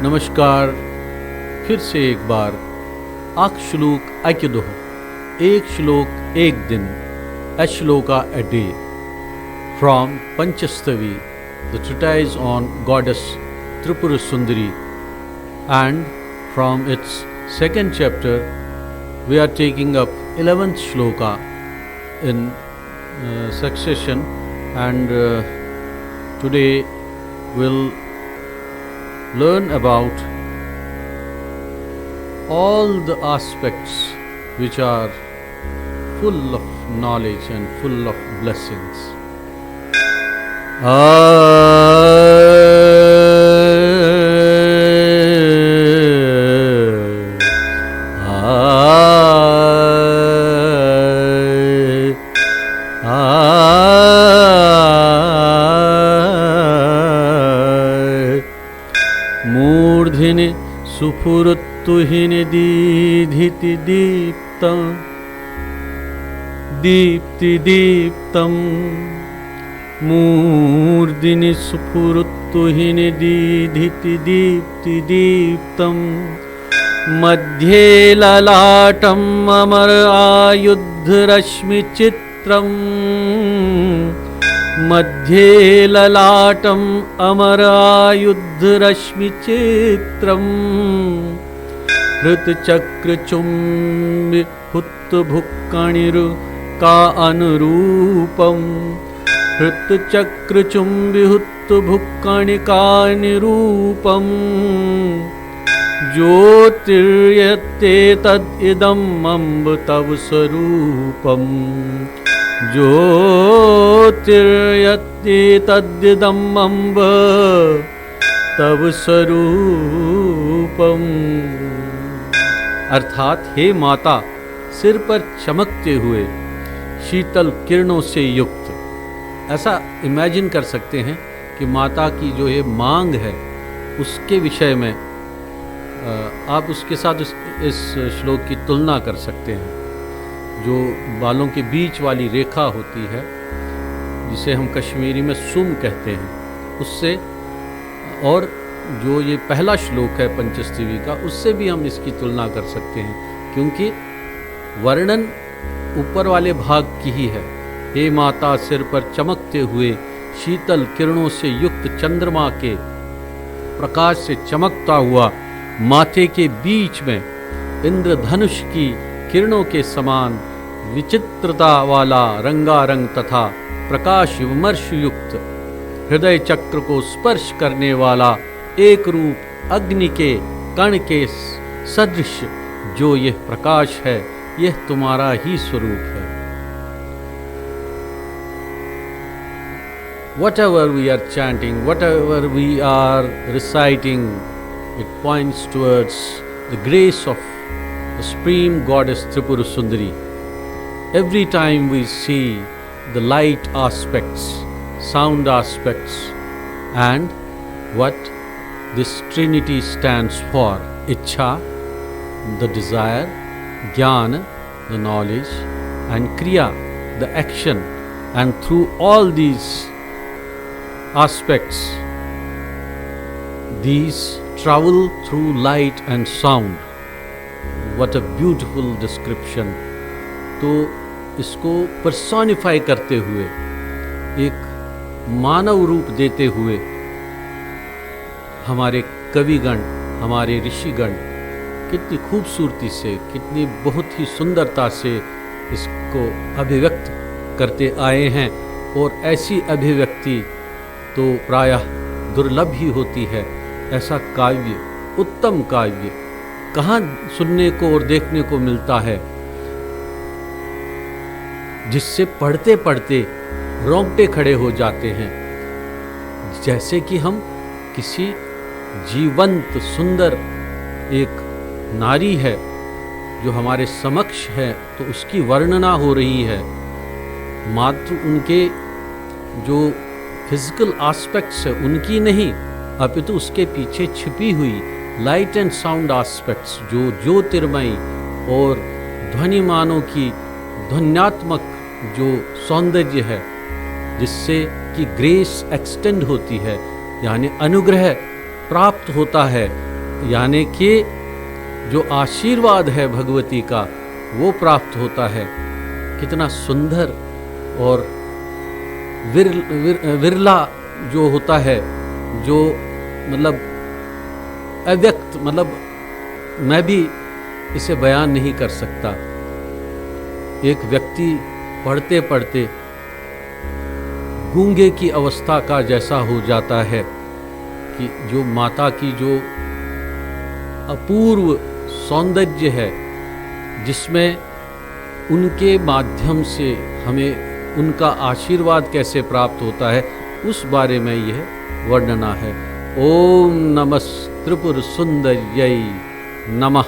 नमस्कार। फिर से एक बार अक श्लोक अक्य दोह, एक श्लोक एक दिन, a shloka a day, from Panchastavi, the treatise on goddess Tripura Sundari, and from its second chapter we are taking up 11th shloka in succession, and today we'll learn about all the aspects which are full of knowledge and full of blessings. मूर्धिनि सुफुरुत्तुहिनि दीधिति दीप्तं दीप्तिदीप्तं मूर्धिनि सुफुरुत्तुहिनि दीधिति दीप्तिदीप्तं मध्ये ललाटम् अमर आयुधरश्मिचित्रम् मध्ये ललाटम् अमर आयुधरश्मिचित्रम् हृतचक्रचुम्बि हुत्तभुक्कणिरु का अनुरूपम् हृतचक्रचुम्बि हुत्तभुक्कणिकानिरूपम् ज्योतिर्यत्ते तदिदम् अम्ब तव स्वरूपम् ज्योतिर्यत्ते तदिदम् अम्ब तव स्वरूपम्। अर्थात हे माता, सिर पर चमकते हुए शीतल किरणों से युक्त, ऐसा इमेजिन कर सकते हैं कि माता की जो ये मांग है उसके विषय में आप उसके साथ इस श्लोक की तुलना कर सकते हैं। जो बालों के बीच वाली रेखा होती है, जिसे हम कश्मीरी में सुम कहते हैं, उससे, और जो ये पहला श्लोक है पंचस्तवी का, उससे भी हम इसकी तुलना कर सकते हैं, क्योंकि वर्णन ऊपर वाले भाग की ही है। हे माता, सिर पर चमकते हुए शीतल किरणों से युक्त चंद्रमा के प्रकाश से चमकता हुआ माथे के बीच में इंद्रधनुष की किरणों के समान विचित्रता वाला रंगारंग तथा प्रकाश विमर्श युक्त हृदय चक्र को स्पर्श करने वाला एक रूप अग्नि के कण के सदृश जो यह प्रकाश है, यह तुम्हारा ही स्वरूप है। Whatever we are chanting, whatever we are reciting, it points towards the grace of the Supreme Goddess Tripura Sundari. Every time we see the light aspects, sound aspects, and what this Trinity stands for: Ichha, the desire; Jnana, the knowledge; and Kriya, the action. And through all these aspects, these travel through light and sound. What a beautiful description! तो इसको personify करते हुए, एक मानव रूप देते हुए हमारे कविगण, हमारे ऋषिगण कितनी खूबसूरती से, कितनी बहुत ही सुंदरता से इसको अभिव्यक्त करते आए हैं। और ऐसी अभिव्यक्ति तो प्रायः दुर्लभ ही होती है। ऐसा काव्य, उत्तम काव्य कहाँ सुनने को और देखने को मिलता है, जिससे पढ़ते पढ़ते रोंगटे खड़े हो जाते हैं, जैसे कि हम किसी जीवंत सुंदर एक नारी है जो हमारे समक्ष है, तो उसकी वर्णना हो रही है। मात्र उनके जो फिजिकल एस्पेक्ट्स है उनकी नहीं, अपितु उसके पीछे छिपी हुई लाइट एंड साउंड एस्पेक्ट्स, जो ज्योतिर्मयी और ध्वनिमानों की ध्वन्यात्मक जो सौंदर्य है, जिससे कि ग्रेस एक्सटेंड होती है, यानी अनुग्रह प्राप्त होता है यानी कि जो आशीर्वाद है भगवती का वो प्राप्त होता है। कितना सुंदर और विरला जो होता है, जो मतलब अव्यक्त, मतलब मैं भी इसे बयान नहीं कर सकता। एक व्यक्ति पढ़ते पढ़ते गूंगे की अवस्था का जैसा हो जाता है कि जो माता की जो अपूर्व सौंदर्य है, जिसमें उनके माध्यम से हमें उनका आशीर्वाद कैसे प्राप्त होता है, उस बारे में यह वर्णना है। ओम नमः त्रिपुर सुंदर्यै नमः।